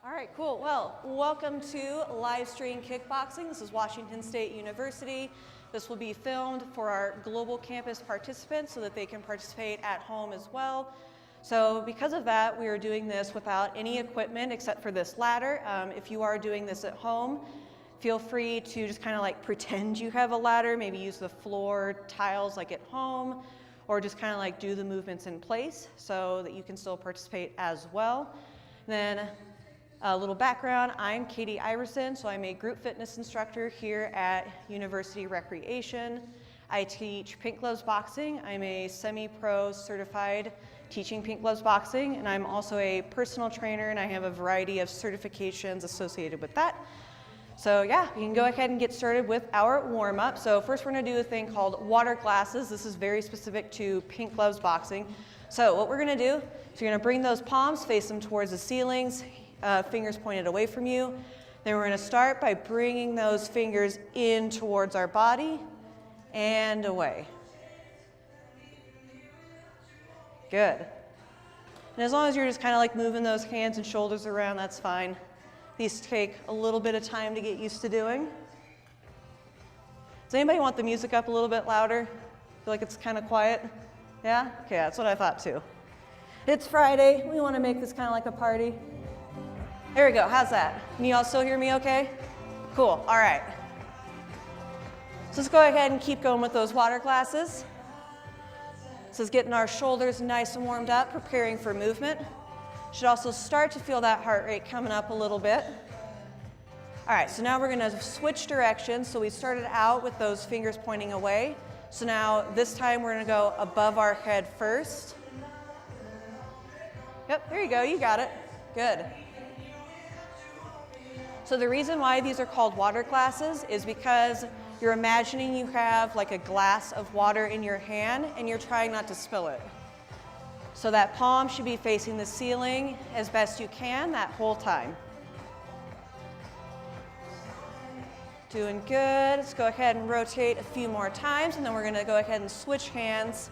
All right, cool. Well, welcome to Live Stream Kickboxing. This is Washington State University. This will be filmed for our global campus participants so that they can participate at home as well. So because of that, we are doing this without any equipment except for this ladder. If you are doing this at home, feel free to just kind of like pretend you have a ladder, maybe use the floor tiles like at home, or just kind of like do the movements in place so that you can still participate as well. Then a little background, I'm Katie Iverson, so I'm a group fitness instructor here at University Recreation. I teach Pink Gloves Boxing. I'm a semi-pro certified teaching Pink Gloves Boxing, and I'm also a personal trainer, and I have a variety of certifications associated with that. So yeah, you can go ahead and get started with our warm-up. So first we're gonna do a thing called water glasses. This is very specific to Pink Gloves Boxing. So what we're gonna do is you're gonna bring those palms, face them towards the ceilings, fingers pointed away from you. Then we're going to start by bringing those fingers in towards our body and away. Good. And as long as you're just kind of like moving those hands and shoulders around, that's fine. These take a little bit of time to get used to doing. Does anybody want the music up a little bit louder? Feel like it's kind of quiet? Yeah? Okay, that's what I thought too. It's Friday. We want to make this kind of like a party. There we go, how's that? Can you all still hear me okay? Cool, all right. So let's go ahead and keep going with those water glasses. This is getting our shoulders nice and warmed up, preparing for movement. Should also start to feel that heart rate coming up a little bit. All right, so now we're gonna switch directions. So we started out with those fingers pointing away. So now this time we're gonna go above our head first. Yep, there you go, you got it, good. So the reason why these are called water glasses is because you're imagining you have like a glass of water in your hand and you're trying not to spill it. So that palm should be facing the ceiling as best you can that whole time. Doing good. Let's go ahead and rotate a few more times and then we're gonna go ahead and switch hands.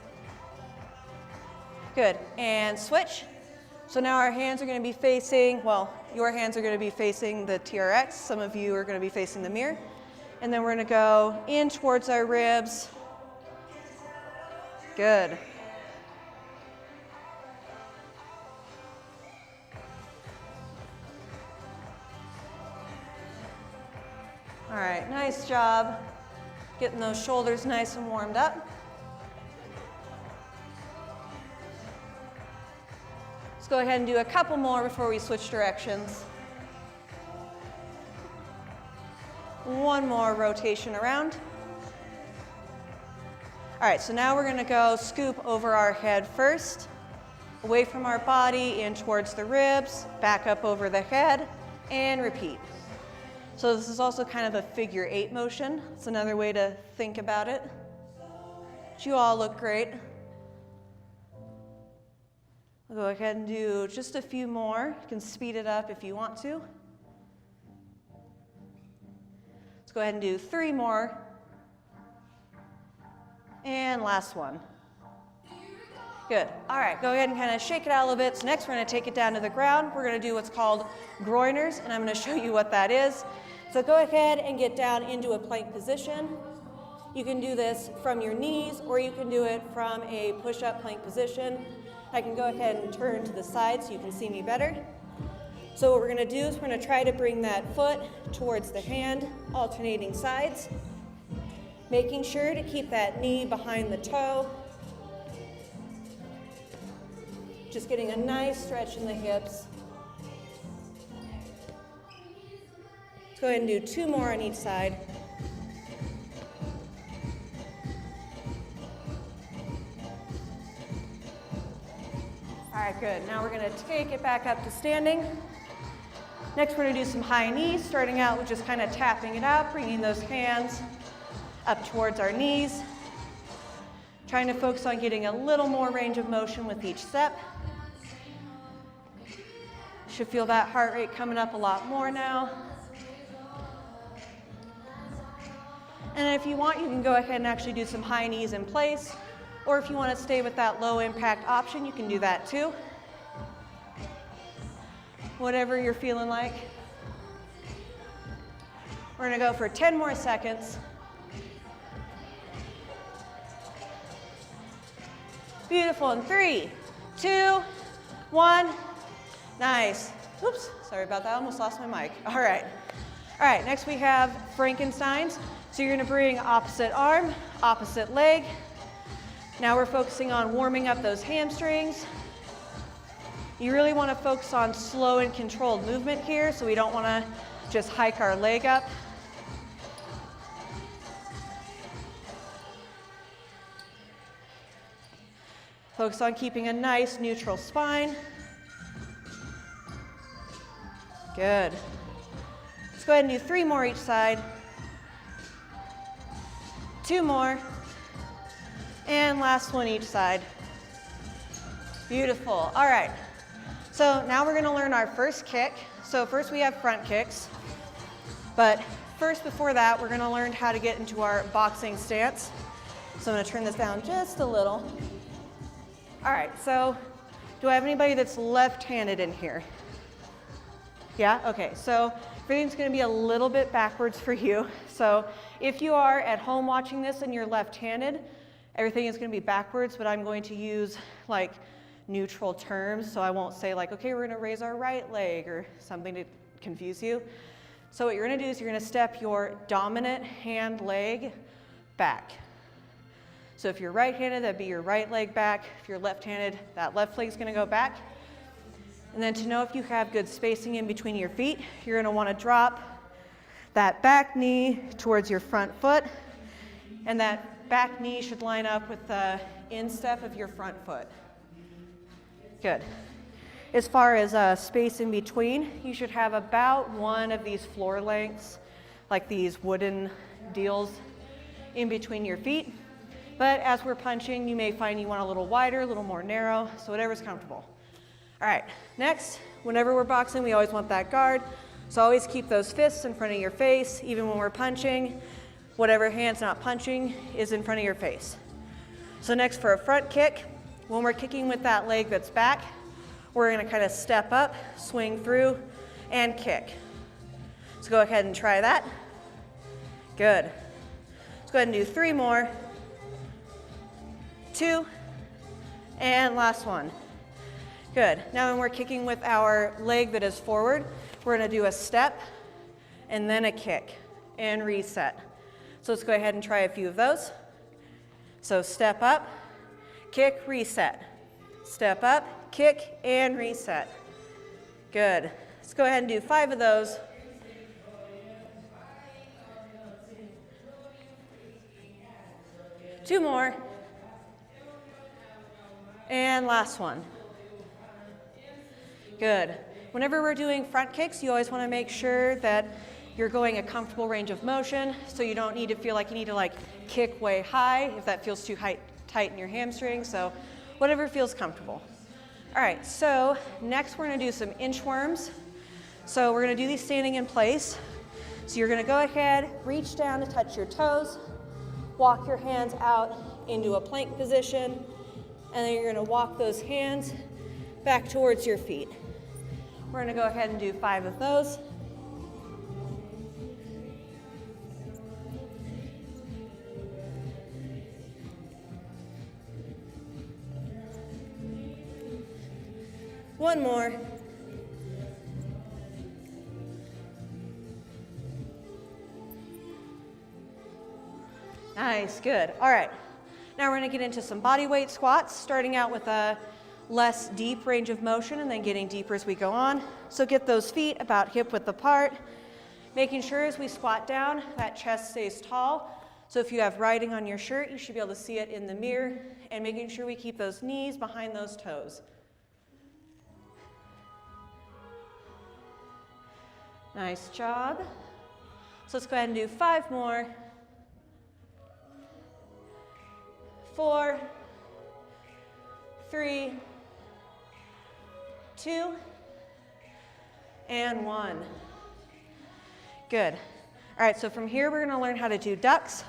Good, and switch. So now our hands are going to be facing, well, your hands are going to be facing the TRX. Some of you are going to be facing the mirror. And then we're going to go in towards our ribs. Good. All right, nice job getting those shoulders nice and warmed up. Go ahead and do a couple more before we switch directions. One more rotation around. All right, so now we're gonna go scoop over our head first, away from our body, in towards the ribs, back up over the head, and repeat. So this is also kind of a figure 8 motion. It's another way to think about it. But you all look great. We'll go ahead and do just a few more. You can speed it up if you want to. Let's go ahead and do 3 more. And last one. Good. All right, go ahead and kind of shake it out a little bit. So next we're going to take it down to the ground. We're going to do what's called groiners, and I'm going to show you what that is. So go ahead and get down into a plank position. You can do this from your knees, or you can do it from a push-up plank position. I can go ahead and turn to the side so you can see me better. So what we're gonna do is we're gonna try to bring that foot towards the hand, alternating sides, making sure to keep that knee behind the toe. Just getting a nice stretch in the hips. Let's go ahead and do 2 more on each side. All right, good. Now we're gonna take it back up to standing. Next, we're gonna do some high knees, starting out with just kind of tapping it out, bringing those hands up towards our knees. Trying to focus on getting a little more range of motion with each step. Should feel that heart rate coming up a lot more now. And if you want, you can go ahead and actually do some high knees in place. Or if you want to stay with that low impact option, you can do that too. whatever you're feeling like. We're gonna go for 10 more seconds. Beautiful, in 3, 2, 1, nice. Oops, sorry about that, I almost lost my mic. All right, next we have Frankenstein's. So you're gonna bring opposite arm, opposite leg. Now we're focusing on warming up those hamstrings. You really wanna focus on slow and controlled movement here, so we don't wanna just hike our leg up. Focus on keeping a nice neutral spine. Good. Let's go ahead and do 3 more each side. 2 more. And last one each side. Beautiful. All right. So now we're going to learn our first kick. So first we have front kicks. But first, before that, we're going to learn how to get into our boxing stance. So I'm going to turn this down just a little. All right, so do I have anybody that's left-handed in here? Yeah, okay, so everything's gonna be a little bit backwards for you. So if you are at home watching this and you're left-handed, everything is gonna be backwards, but I'm going to use like neutral terms. So I won't say like, okay, we're gonna raise our right leg or something to confuse you. So what you're gonna do is you're gonna step your dominant hand leg back. So if you're right-handed, that'd be your right leg back. If you're left-handed, that left leg's gonna go back. And then to know if you have good spacing in between your feet, you're gonna wanna drop that back knee towards your front foot, and that back knee should line up with the instep of your front foot. Good. As far as space in between, you should have about one of these floor lengths, like these wooden deals in between your feet. But as we're punching, you may find you want a little wider, a little more narrow, so whatever's comfortable. All right, next, whenever we're boxing, we always want that guard. So always keep those fists in front of your face, even when we're punching. Whatever hand's not punching is in front of your face. So next for a front kick, when we're kicking with that leg that's back, we're gonna kind of step up, swing through, and kick. So go ahead and try that. Good. Let's go ahead and do 3 more. 2, and last one. Good. Now when we're kicking with our leg that is forward, we're gonna do a step and then a kick and reset. So let's go ahead and try a few of those. So step up, kick, reset. Step up, kick, and reset. Good. Let's go ahead and do 5 of those. Two more. And last one. Good. Whenever we're doing front kicks, you always want to make sure that you're going a comfortable range of motion, so you don't need to feel like you need to like kick way high if that feels too tight in your hamstring. So whatever feels comfortable. All right, so next we're going to do some inchworms. So we're going to do these standing in place. So you're going to go ahead, reach down to touch your toes, walk your hands out into a plank position, and then you're going to walk those hands back towards your feet. We're going to go ahead and do 5 of those. One more. Nice, good. All right. Now we're going to get into some body weight squats, starting out with a less deep range of motion and then getting deeper as we go on. So get those feet about hip width apart, making sure as we squat down that chest stays tall. So if you have writing on your shirt, you should be able to see it in the mirror, and making sure we keep those knees behind those toes. Nice job. So let's go ahead and do 5 more. 4, 3, 2, and 1. Good. All right, so from here we're going to learn how to do ducks.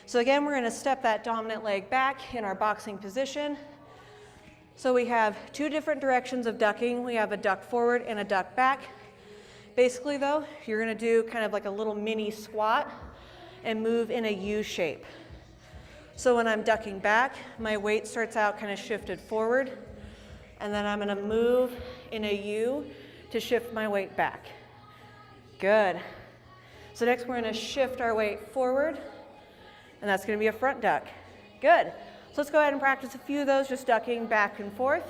So again, we're going to step that dominant leg back in our boxing position. So we have two different directions of ducking. We have a duck forward and a duck back. Basically though, you're gonna do kind of like a little mini squat and move in a U shape. So when I'm ducking back, my weight starts out kind of shifted forward, and then I'm gonna move in a U to shift my weight back. Good. So next we're gonna shift our weight forward, and that's gonna be a front duck. Good. So let's go ahead and practice a few of those, just ducking back and forth.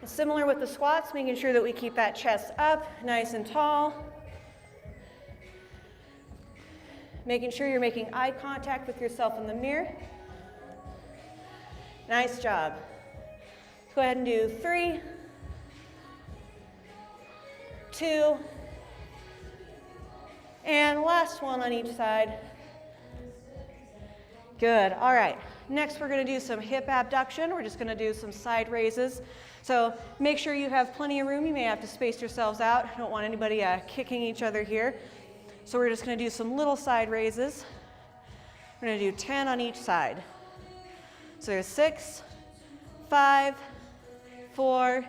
And similar with the squats, making sure that we keep that chest up, nice and tall. Making sure you're making eye contact with yourself in the mirror. Nice job. Let's go ahead and do 3, 2, and last one on each side. Good. All right. Next, we're going to do some hip abduction. We're just going to do some side raises. So make sure you have plenty of room. You may have to space yourselves out. I don't want anybody kicking each other here. So we're just going to do some little side raises. We're going to do 10 on each side. So there's 6, 5, 4,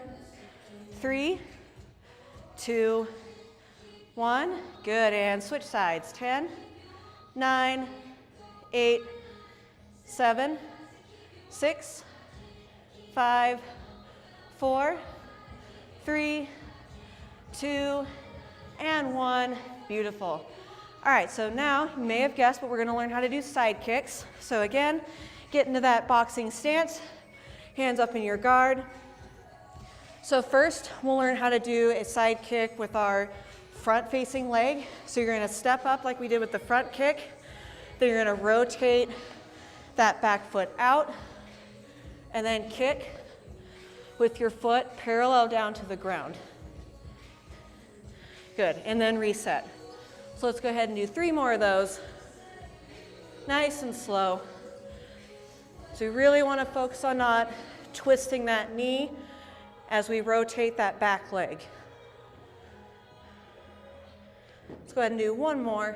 3, 2, 1. Good. And switch sides. 10, 9, 8, 7, 6, 5, 4, 3, 2, and 1. Beautiful. All right, so now you may have guessed, but we're going to learn how to do side kicks. So again, get into that boxing stance, hands up in your guard. So first, we'll learn how to do a side kick with our front-facing leg. So you're going to step up like we did with the front kick. Then you're going to rotate that back foot out, and then kick with your foot parallel down to the ground. Good, and then reset. So let's go ahead and do 3 more of those. Nice and slow. So we really want to focus on not twisting that knee as we rotate that back leg. Let's go ahead and do 1 more.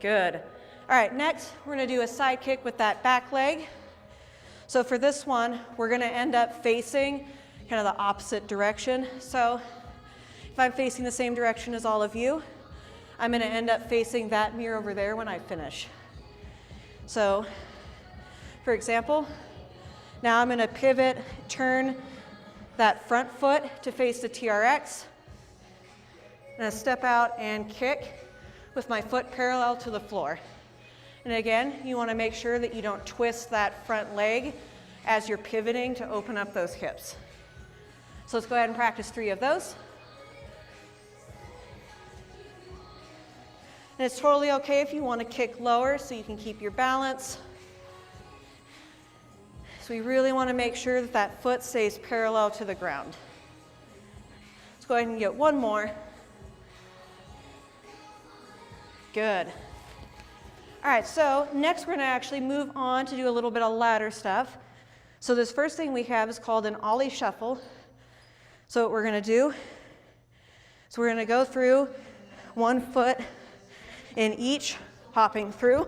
Good. All right, next we're going to do a side kick with that back leg. So for this one, we're going to end up facing kind of the opposite direction. So if I'm facing the same direction as all of you, I'm going to end up facing that mirror over there when I finish. So for example, now I'm going to pivot, turn that front foot to face the TRX. I'm going to step out and kick with my foot parallel to the floor. And again, you want to make sure that you don't twist that front leg as you're pivoting to open up those hips. So let's go ahead and practice 3 of those. And it's totally okay if you want to kick lower so you can keep your balance. So we really want to make sure that that foot stays parallel to the ground. Let's go ahead and get 1 more. Good. All right, so next we're going to actually move on to do a little bit of ladder stuff. So this first thing we have is called an ollie shuffle. So what we're going to do is we're going to go through 1 foot in each, hopping through.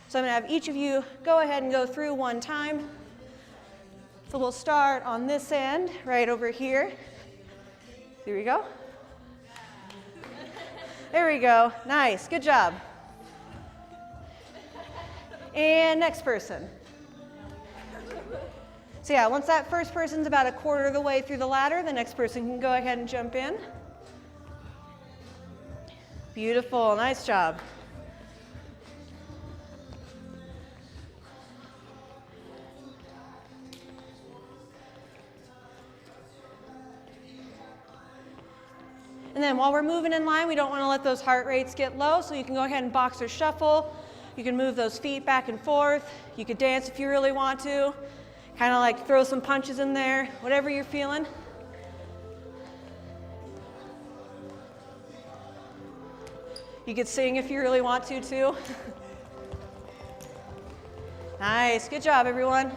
So I'm going to have each of you go ahead and go through 1 time. So we'll start on this end, right over here. Here we go. There we go. Nice. Good job. And next person. So yeah, once that first person's about 1/4 of the way through the ladder, the next person can go ahead and jump in. Beautiful. Nice job. And then while we're moving in line, we don't want to let those heart rates get low, so you can go ahead and box or shuffle. You can move those feet back and forth. You could dance if you really want to. Kind of like throw some punches in there, whatever you're feeling. You could sing if you really want to, too. Nice. Good job, everyone.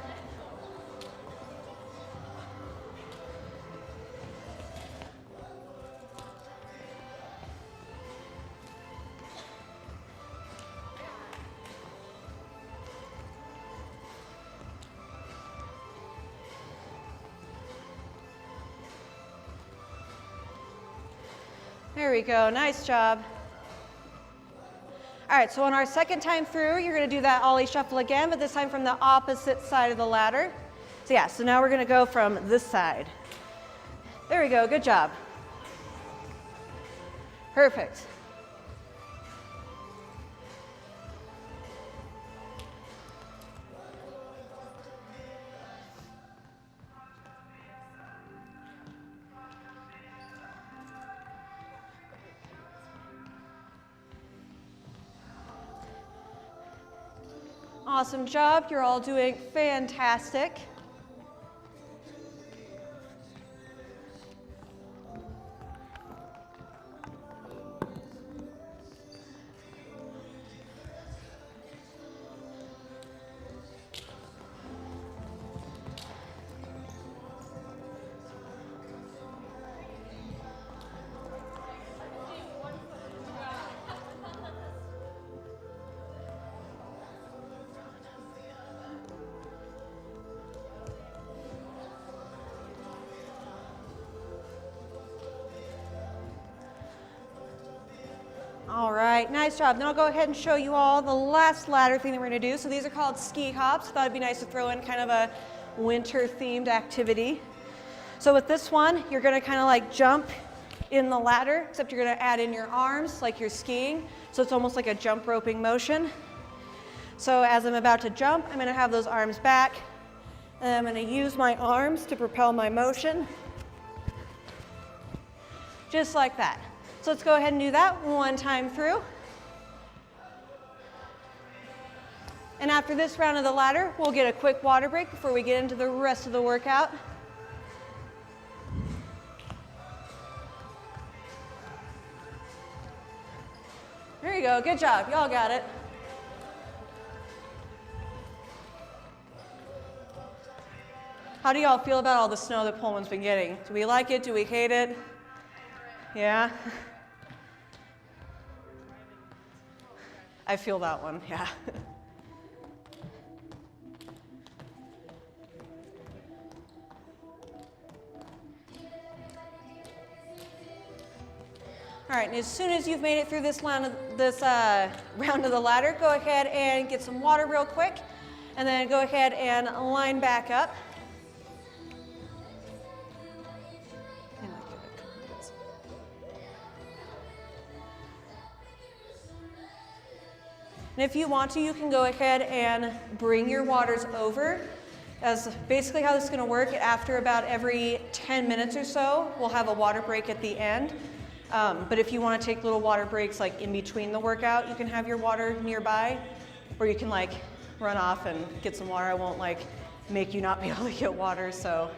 There we go, nice job. All right, so on our second time through, you're gonna do that ollie shuffle again, but this time from the opposite side of the ladder. So yeah, so now we're gonna go from this side. There we go, good job. Perfect. Awesome job, you're all doing fantastic. All right, nice job. Then I'll go ahead and show you all the last ladder thing that we're gonna do. So these are called ski hops. Thought it'd be nice to throw in kind of a winter themed activity. So with this one, you're gonna kind of like jump in the ladder, except you're gonna add in your arms like you're skiing. So it's almost like a jump roping motion. So as I'm about to jump, I'm gonna have those arms back, and I'm gonna use my arms to propel my motion. Just like that. So let's go ahead and do that one time through. And after this round of the ladder, we'll get a quick water break before we get into the rest of the workout. There you go, good job, y'all got it. How do y'all feel about all the snow that Pullman's been getting? Do we like it, do we hate it? Yeah? I feel that one, yeah. All right, and as soon as you've made it through this round of the ladder, go ahead and get some water real quick, and then go ahead and line back up. And if you want to, you can go ahead and bring your waters over. As basically how this is going to work, after about every 10 minutes or so, we'll have a water break at the end. But if you want to take little water breaks like in between the workout, you can have your water nearby, or you can like run off and get some water. I won't like make you not be able to get water, so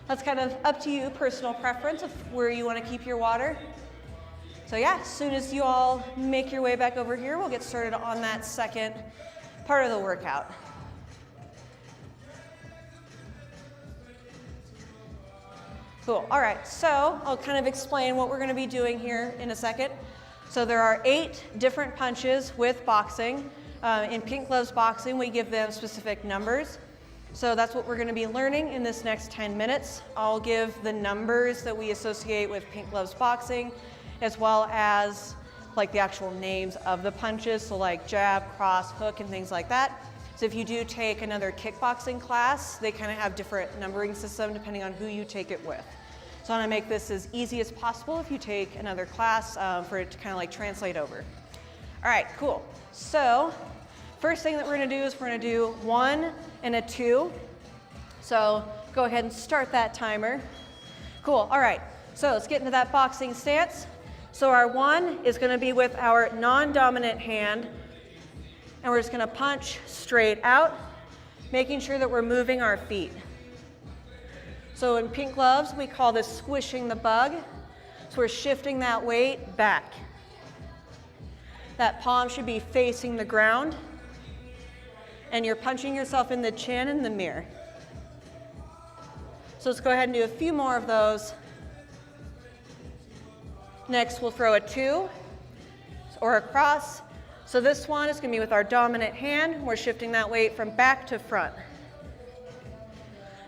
that's kind of up to you, personal preference of where you want to keep your water. So yeah, as soon as you all make your way back over here, we'll get started on that second part of the workout. Cool, all right, so I'll kind of explain what we're gonna be doing here in a second. So there are 8 different punches with boxing. In Pink Gloves Boxing, we give them specific numbers. So that's what we're gonna be learning in this next 10 minutes. I'll give the numbers that we associate with Pink Gloves Boxing, as well as like the actual names of the punches, so like jab, cross, hook, and things like that. So if you do take another kickboxing class, they kind of have different numbering system depending on who you take it with. So I want to make this as easy as possible if you take another class for it to kind of like translate over. All right, cool. So first thing that we're going to do is we're going to do 1 and a 2. So go ahead and start that timer. Cool, all right. So let's get into that boxing stance. So our 1 is going to be with our non-dominant hand, and we're just going to punch straight out, making sure that we're moving our feet. So in Pink Gloves, we call this squishing the bug. So we're shifting that weight back. That palm should be facing the ground, and you're punching yourself in the chin and the mirror. So let's go ahead and do a few more of those. Next, we'll throw a 2 or a cross. So this one is going to be with our dominant hand. We're shifting that weight from back to front.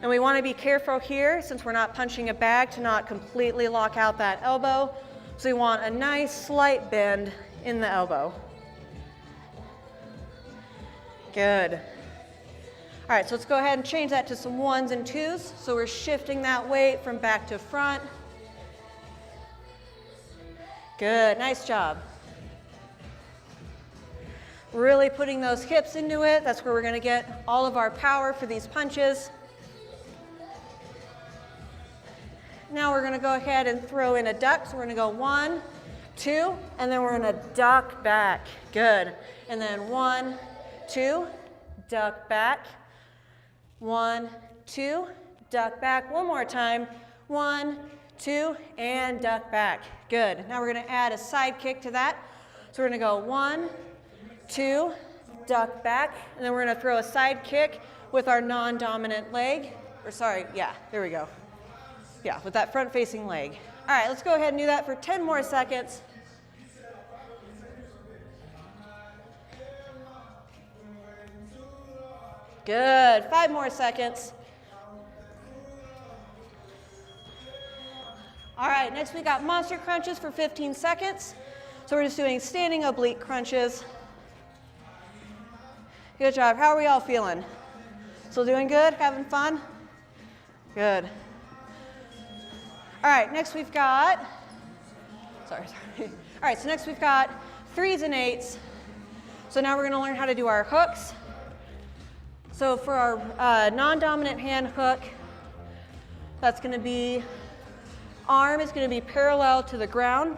And we want to be careful here, since we're not punching a bag, to not completely lock out that elbow. So you want a nice slight bend in the elbow. Good. All right, so let's go ahead and change that to some 1s and 2s. So we're shifting that weight from back to front. Good, nice job. Really putting those hips into it. That's where we're gonna get all of our power for these punches. Now we're gonna go ahead and throw in a duck. So we're gonna go 1, 2, and then we're gonna duck back. Good. And then 1, 2, duck back. 1, 2, duck back. One more time. 1, 2, and duck back. Good. Now we're gonna add a side kick to that. So we're gonna go 1, 2, duck back, and then we're gonna throw a side kick with our non-dominant leg. Or sorry, yeah, there we go. Yeah, with that front-facing leg. All right, let's go ahead and do that for 10 more seconds. Good, 5 more seconds. All right, next we got monster crunches for 15 seconds. So we're just doing standing oblique crunches. Good job, how are we all feeling? Still doing good, having fun? Good. All right, next we've got, sorry. All right, so next we've got 3s and 8s. So now we're gonna learn how to do our hooks. So for our non-dominant hand hook, that's gonna be, arm is gonna be parallel to the ground,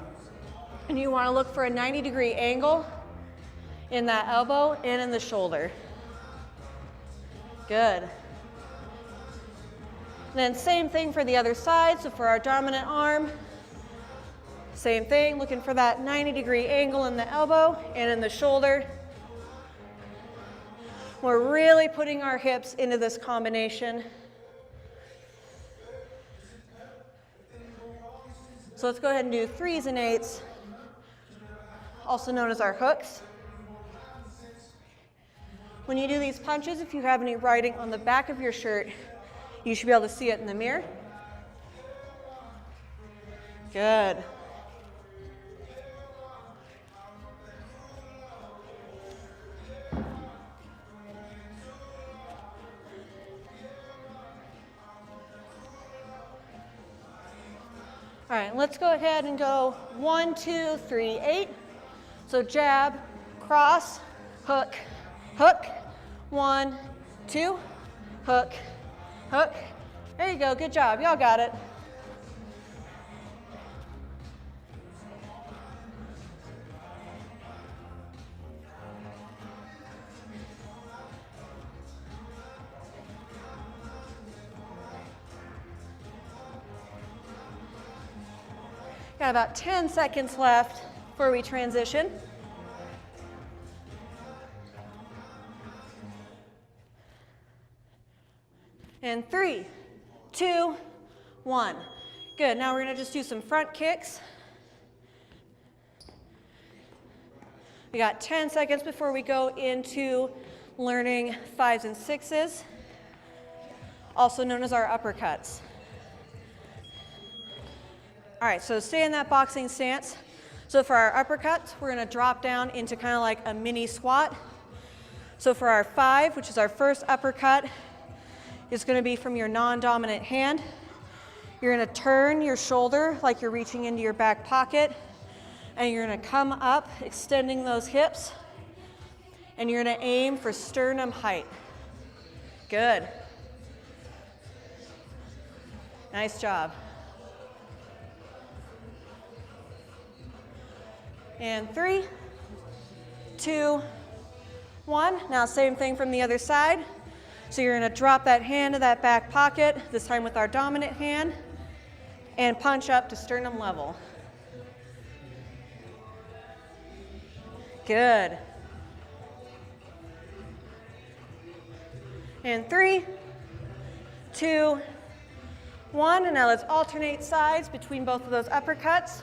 and you wanna look for a 90-degree angle in that elbow and in the shoulder. Good. Then same thing for the other side. So for our dominant arm, same thing, looking for that 90-degree angle in the elbow and in the shoulder. We're really putting our hips into this combination. So let's go ahead and do 3s and 8s, also known as our hooks. When you do these punches, if you have any writing on the back of your shirt, you should be able to see it in the mirror. Good. All right, let's go ahead and go 1, 2, 3, 8. So jab, cross, hook, hook, 1, 2, hook, hook. There you go, good job, y'all got it. Got about 10 seconds left before we transition. And 3, 2, 1. Good, now we're gonna just do some front kicks. We got 10 seconds before we go into learning 5s and 6s, also known as our uppercuts. All right, so stay in that boxing stance. So for our uppercuts, we're gonna drop down into kind of like a mini squat. So for our 5, which is our first uppercut, it's gonna be from your non-dominant hand. You're gonna turn your shoulder like you're reaching into your back pocket, and you're gonna come up, extending those hips, and you're gonna aim for sternum height. Good. Nice job. And 3, 2, 1. Now same thing from the other side. So you're gonna drop that hand to that back pocket, this time with our dominant hand, and punch up to sternum level. Good. And 3, 2, 1. And now let's alternate sides between both of those uppercuts.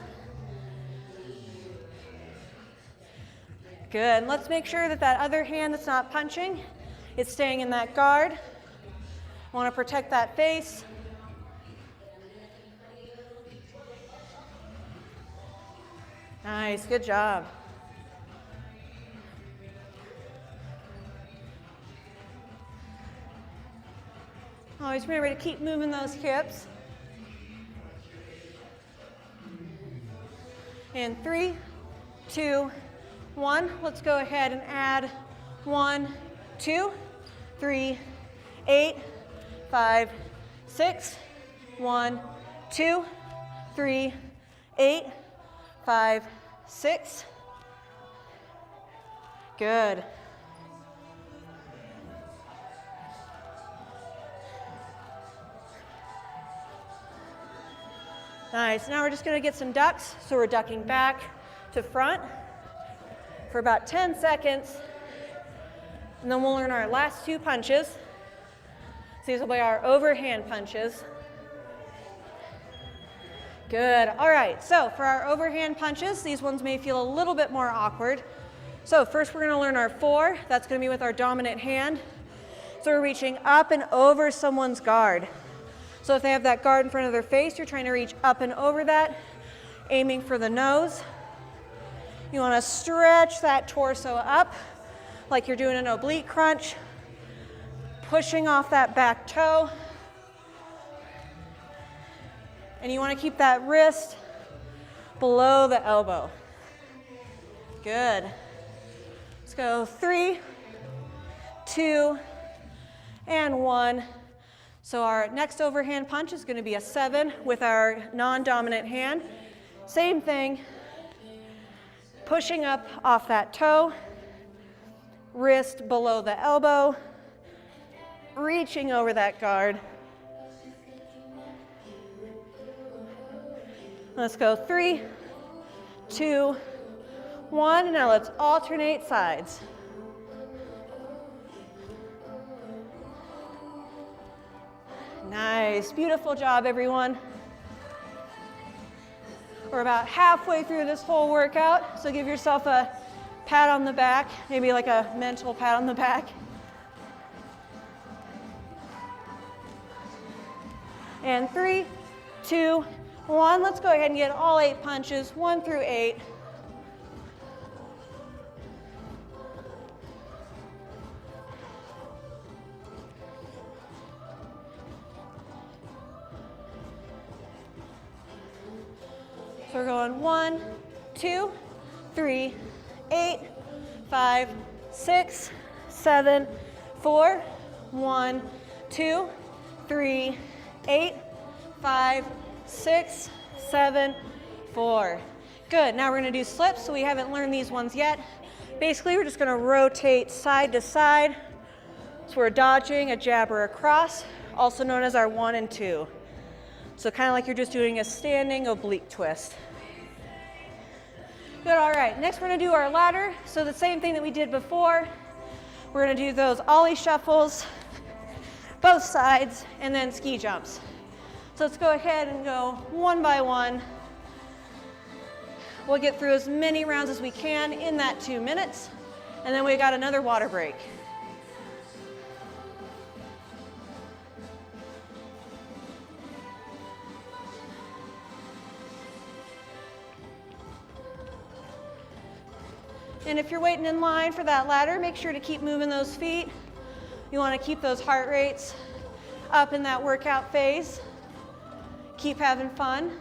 Good, and let's make sure that that other hand that's not punching is staying in that guard. Want to protect that face. Nice, good job. Always remember to keep moving those hips. And 3, 2, 1. Let's go ahead and add 1, 2, 3, 8, 5, 6, 1, 2, 3, 8, 5, 6. Good. Nice. Now we're just going to get some ducks. So we're ducking back to front for about 10 seconds. And then we'll learn our last 2 punches. So these will be our overhand punches. Good. All right. So for our overhand punches, these ones may feel a little bit more awkward. So first we're going to learn our 4. That's going to be with our dominant hand. So we're reaching up and over someone's guard. So if they have that guard in front of their face, you're trying to reach up and over that, aiming for the nose. You want to stretch that torso up like you're doing an oblique crunch, pushing off that back toe. And you want to keep that wrist below the elbow. Good. Let's go 3, 2, and 1. So our next overhand punch is going to be a 7 with our non-dominant hand. Same thing, pushing up off that toe, wrist below the elbow, reaching over that guard. Let's go 3, 2, 1, and now let's alternate sides. Nice, beautiful job, everyone. We're about halfway through this whole workout, so give yourself a pat on the back, maybe like a mental pat on the back. And 3, 2, 1. Let's go ahead and get all 8 punches, 1 through 8. So we're going 1, 2, 3, 8, 5, 6, 7, 4, 1, 2, 3, 8, 5, 6, 7, 4. Good. Now we're going to do slips. So we haven't learned these ones yet. Basically, we're just going to rotate side to side. So we're dodging a jab or a cross, also known as our 1 and 2. So kind of like you're just doing a standing oblique twist. Good, all right. Next we're going to do our ladder. So the same thing that we did before. We're going to do those ollie shuffles, both sides, and then ski jumps. So let's go ahead and go one by one. We'll get through as many rounds as we can in that 2 minutes. And then we got another water break. And if you're waiting in line for that ladder, make sure to keep moving those feet. You want to keep those heart rates up in that workout phase. Keep having fun.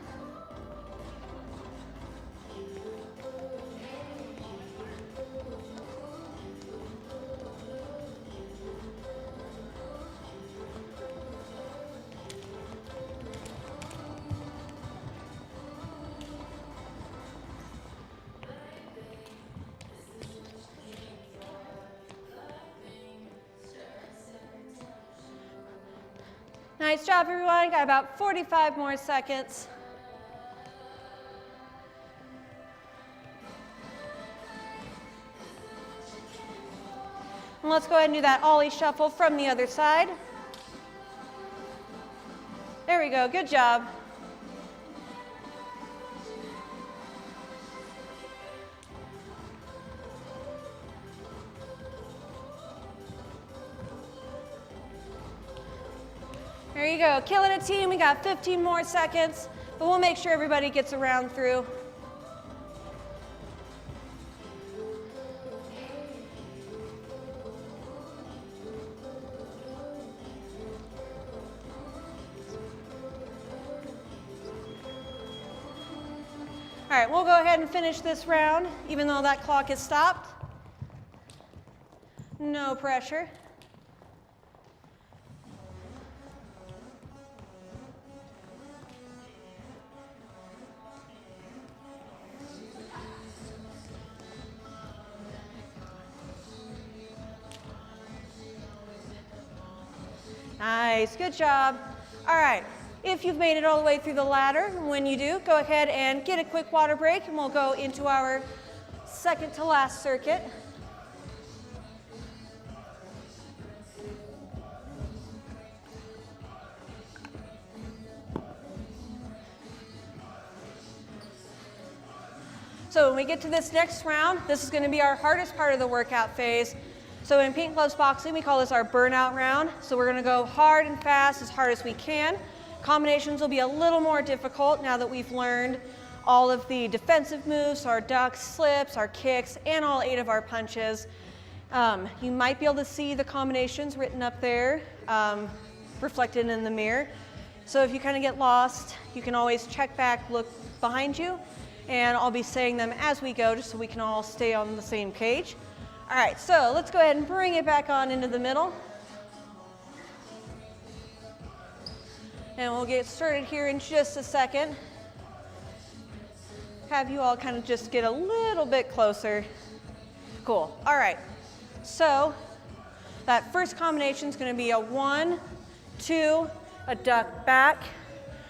Nice job, everyone. Got about 45 more seconds. And let's go ahead and do that ollie shuffle from the other side. There we go. Good job. There you go. Killing it, team. We got 15 more seconds, but we'll make sure everybody gets a round through. All right, we'll go ahead and finish this round, even though that clock is stopped. No pressure. Nice, good job. All right, if you've made it all the way through the ladder, when you do, go ahead and get a quick water break and we'll go into our second to last circuit. So when we get to this next round, this is going to be our hardest part of the workout phase. So in Pink Gloves Boxing, we call this our burnout round. So we're going to go hard and fast, as hard as we can. Combinations will be a little more difficult now that we've learned all of the defensive moves, our ducks, slips, our kicks, and all 8 of our punches. You might be able to see the combinations written up there, reflected in the mirror. So if you kind of get lost, you can always check back, look behind you, and I'll be saying them as we go just so we can all stay on the same page. All right, so let's go ahead and bring it back on into the middle. And we'll get started here in just a second. Have you all kind of just get a little bit closer. Cool, all right. So that first combination is gonna be a 1, 2, a duck back,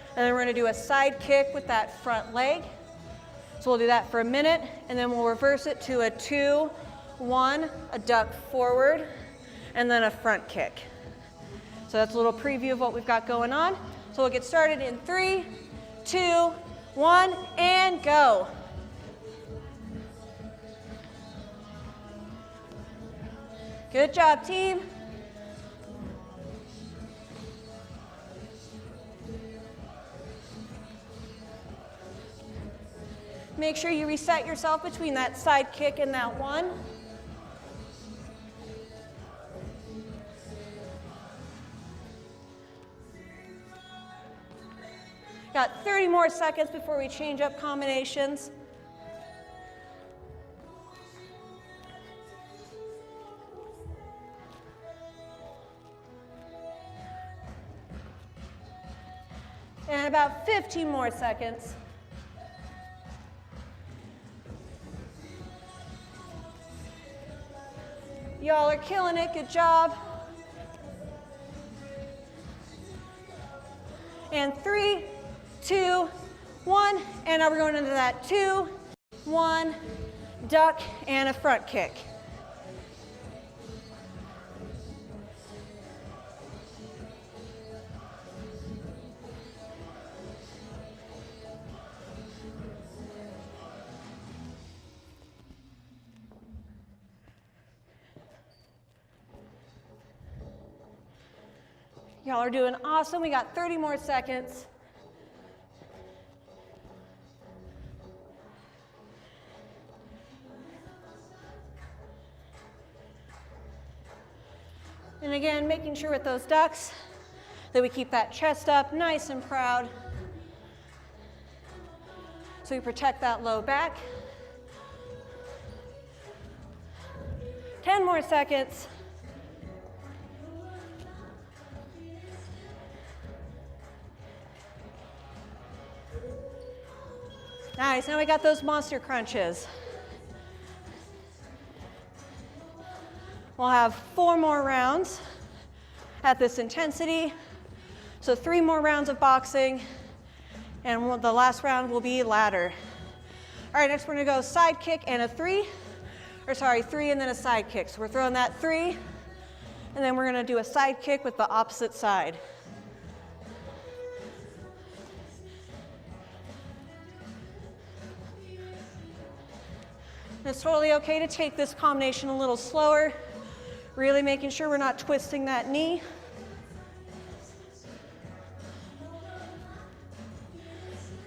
and then we're gonna do a side kick with that front leg. So we'll do that for a minute, and then we'll reverse it to a 2, 1, a duck forward, and then a front kick. So that's a little preview of what we've got going on. So we'll get started in 3, 2, 1, and go. Good job, team. Make sure you reset yourself between that side kick and that 1. Got 30 more seconds before we change up combinations. And about 15 more seconds. Y'all are killing it, good job. And 3, 2, 1, and now we're going into that 2, 1, duck, and a front kick. Y'all are doing awesome. We got 30 more seconds. And again, making sure with those ducks that we keep that chest up nice and proud. So we protect that low back. 10 more seconds. Nice, now we got those monster crunches. We'll have 4 more rounds at this intensity. So 3 more rounds of boxing, and the last round will be ladder. All right, next we're gonna go side kick and a 3, or sorry, 3 and then a side kick. So we're throwing that 3, and then we're gonna do a side kick with the opposite side. It's totally okay to take this combination a little slower, really making sure we're not twisting that knee.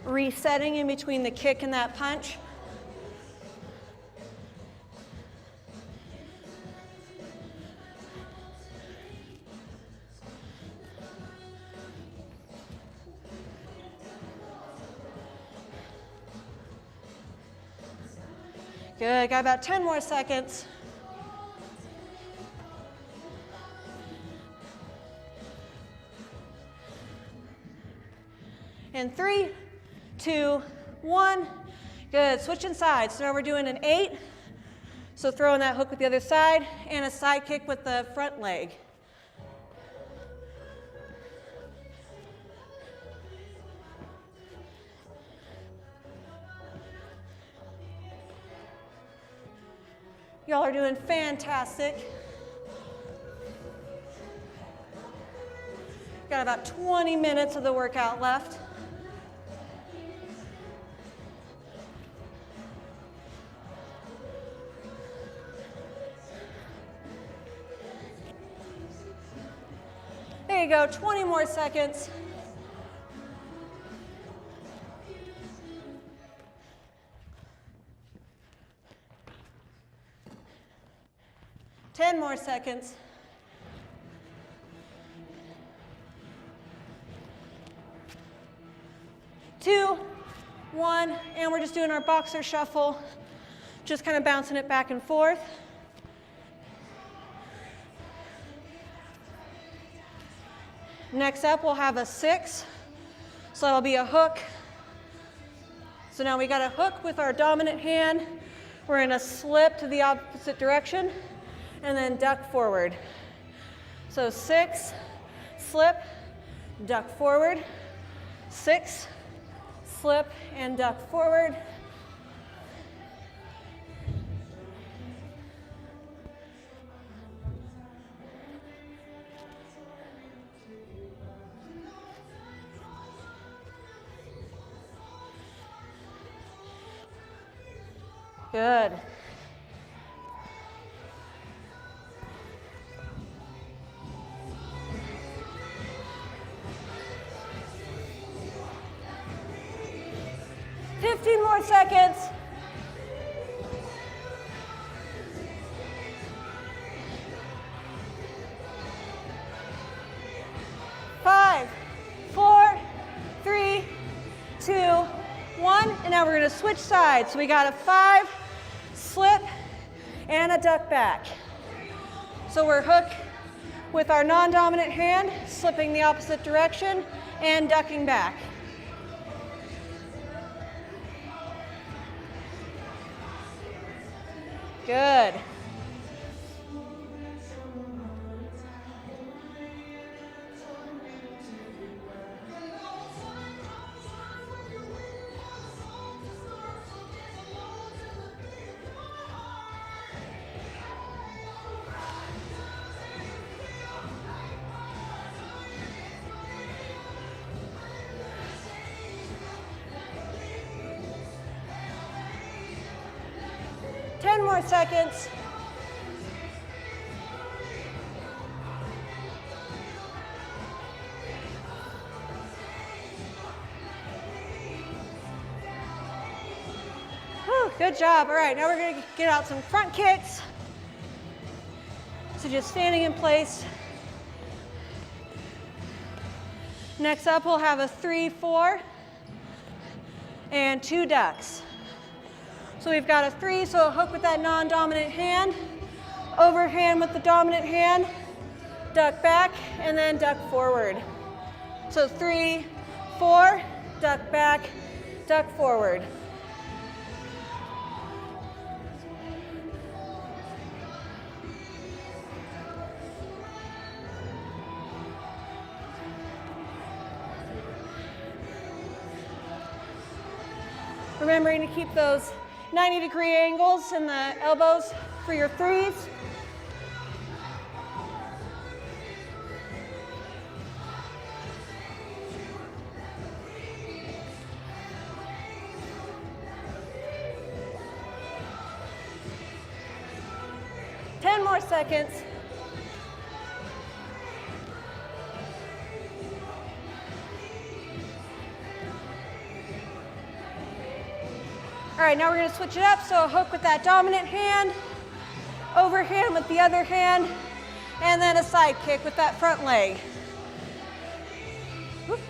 Resetting in between the kick and that punch. Good, got about 10 more seconds. And 3, 2, 1. Good, switching sides. So now we're doing an 8. So throwing that hook with the other side and a side kick with the front leg. Y'all are doing fantastic. Got about 20 minutes of the workout left. There you go, 20 more seconds. Ten more seconds. 2, 1, and we're just doing our boxer shuffle, just kind of bouncing it back and forth. Next up, we'll have a 6, so that'll be a hook. So now we got a hook with our dominant hand. We're going to slip to the opposite direction and then duck forward. So 6, slip, duck forward, 6, slip, and duck forward. Good. More seconds. 5, 4, 3, 2, 1, and now we're going to switch sides. So we got a 5, slip, and a duck back. So we're hook with our non-dominant hand, slipping the opposite direction, and ducking back. Good. More seconds. Whew, good job. All right, now we're going to get out some front kicks. So just standing in place. Next up, we'll have a 3, 4, and 2 ducks. So we've got a 3, so a hook with that non-dominant hand, overhand with the dominant hand, duck back, and then duck forward. So 3, 4, duck back, duck forward. Remembering to keep those 90-degree angles in the elbows for your 3s. Ten more seconds. All right, now we're going to switch it up. So a hook with that dominant hand, overhand with the other hand, and then a side kick with that front leg. Whoop.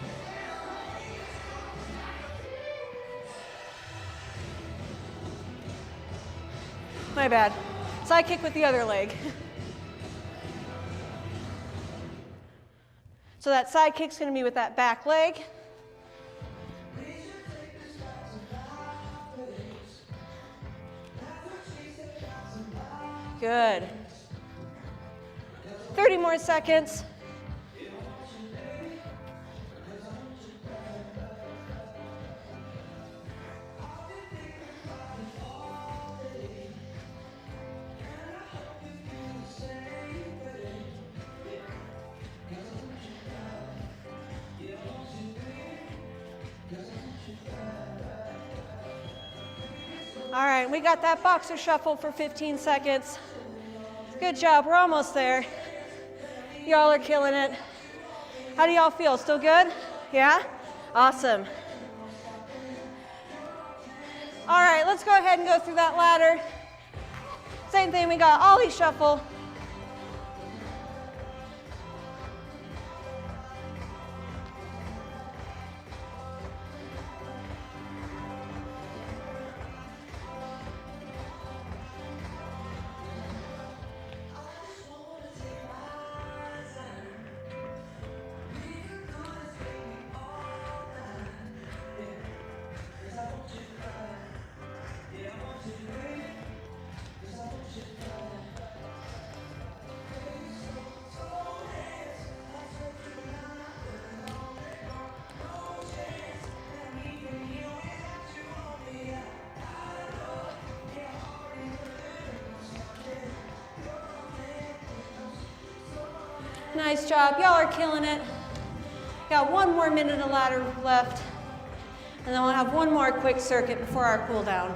My bad. Side kick with the other leg. So that side kick's gonna be with that back leg. Good. 30 more seconds. All right, we got that boxer shuffle for 15 seconds. Good job, we're almost there. Y'all are killing it. How do y'all feel? Still good? Yeah? Awesome. All right, let's go ahead and go through that ladder. Same thing, we got ollie shuffle. Nice job, y'all are killing it. Got 1 more minute of ladder left, and then we'll have 1 more quick circuit before our cool down.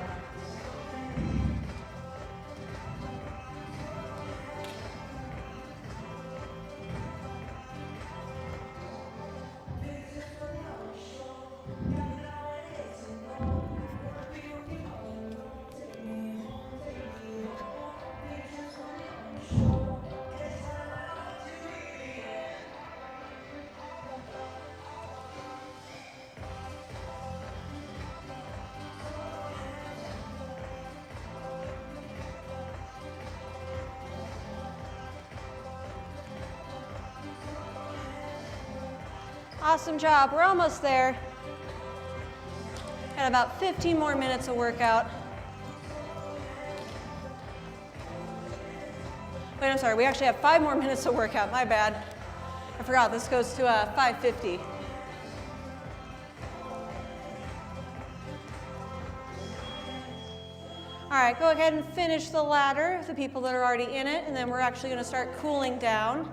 Awesome job, we're almost there. Got about 15 more minutes of workout. Wait, I'm sorry, we actually have 5 more minutes of workout, my bad. I forgot, this goes to 5:50. All right, go ahead and finish the ladder, the people that are already in it, and then we're actually gonna start cooling down.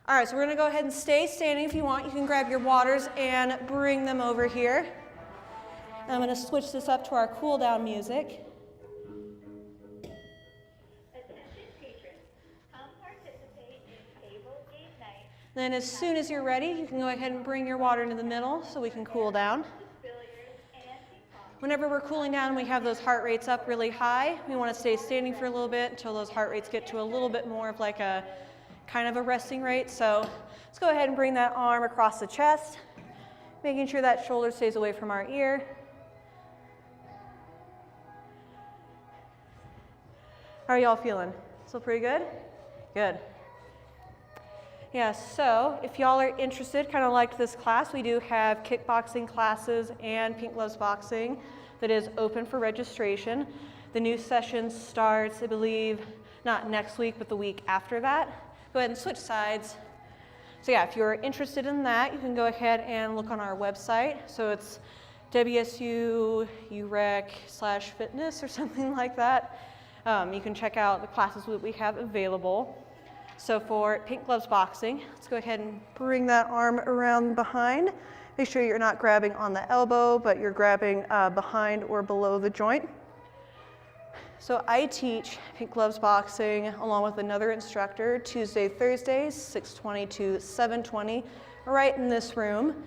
All right, so we're gonna go ahead and stay standing. If you want, you can grab your waters and bring them over here. And I'm gonna switch this up to our cool down music. Attention patrons, come participate in table game night. Then as soon as you're ready, you can go ahead and bring your water into the middle so we can cool down. Whenever we're cooling down, we have those heart rates up really high. We wanna stay standing for a little bit until those heart rates get to a little bit more of like a kind of a resting rate. So let's go ahead and bring that arm across the chest, making sure that shoulder stays away from our ear. How are y'all feeling? Still pretty good? Good. Yeah, so if y'all are interested, kind of like this class, we do have kickboxing classes and Pink Gloves Boxing that is open for registration. The new session starts, I believe, not next week, but the week after that. Go ahead and switch sides. So yeah, if you're interested in that, you can go ahead and look on our website. So it's WSU-UREC/fitness or something like that. You can check out the classes that we have available. So for Pink Gloves Boxing, let's go ahead and bring that arm around behind. Make sure you're not grabbing on the elbow, but you're grabbing behind or below the joint. So I teach Pink Gloves Boxing along with another instructor Tuesday, Thursdays, 6:20 to 7:20, right in this room.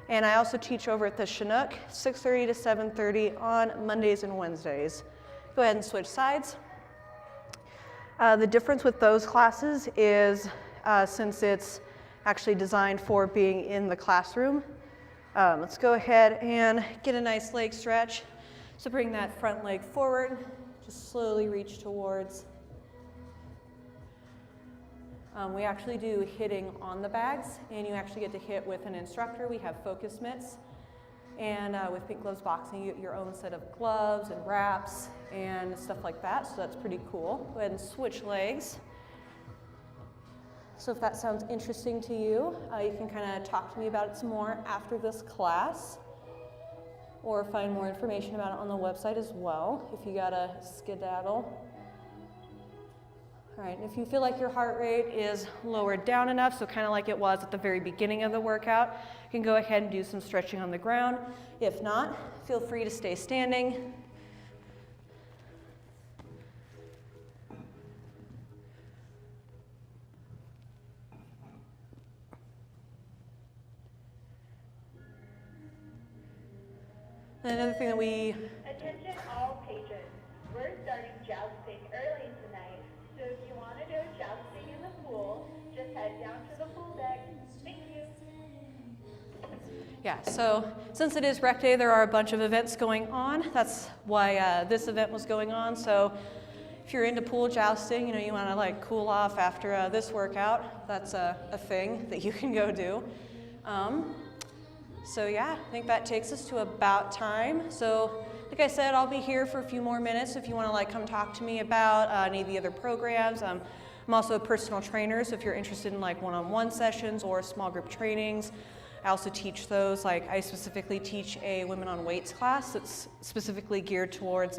And I also teach over at the Chinook, 6:30 to 7:30 on Mondays and Wednesdays. Go ahead and switch sides. The difference with those classes is since it's actually designed for being in the classroom, let's go ahead and get a nice leg stretch. So bring that front leg forward, just slowly reach towards. We actually do hitting on the bags, and you actually get to hit with an instructor. We have focus mitts, and with Pink Gloves Boxing, you get your own set of gloves and wraps and stuff like that, so that's pretty cool. Go ahead and switch legs. So if that sounds interesting to you, you can kind of talk to me about it some more after this class, or find more information about it on the website as well if you gotta skedaddle. All right, and if you feel like your heart rate is lowered down enough, so kind of like it was at the very beginning of the workout, you can go ahead and do some stretching on the ground. If not, feel free to stay standing. And another thing that we... Attention all patrons. We're starting jousting early tonight, so if you want to go jousting in the pool, just head down to the pool deck. Thank you. Yeah, so since it is Rec Day, there are a bunch of events going on. That's why this event was going on. So if you're into pool jousting, you know, you want to like cool off after this workout, that's a thing that you can go do. So yeah, I think that takes us to about time. So like I said, I'll be here for a few more minutes if you want to like come talk to me about any of the other programs. I'm also a personal trainer, so if you're interested in like one-on-one sessions or small group trainings, I also teach those. Like I specifically teach a women on weights class that's specifically geared towards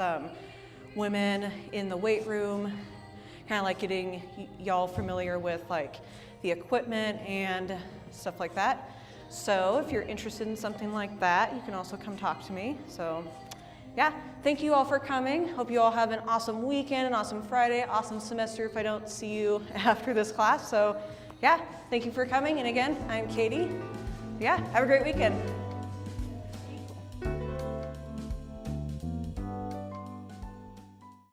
women in the weight room, kind of like getting y'all familiar with like the equipment and stuff like that. So if you're interested in something like that, you can also come talk to me. So yeah, thank you all for coming. Hope you all have an awesome weekend, an awesome Friday, awesome semester if I don't see you after this class. So yeah, thank you for coming. And again, I'm Katie. Yeah, have a great weekend.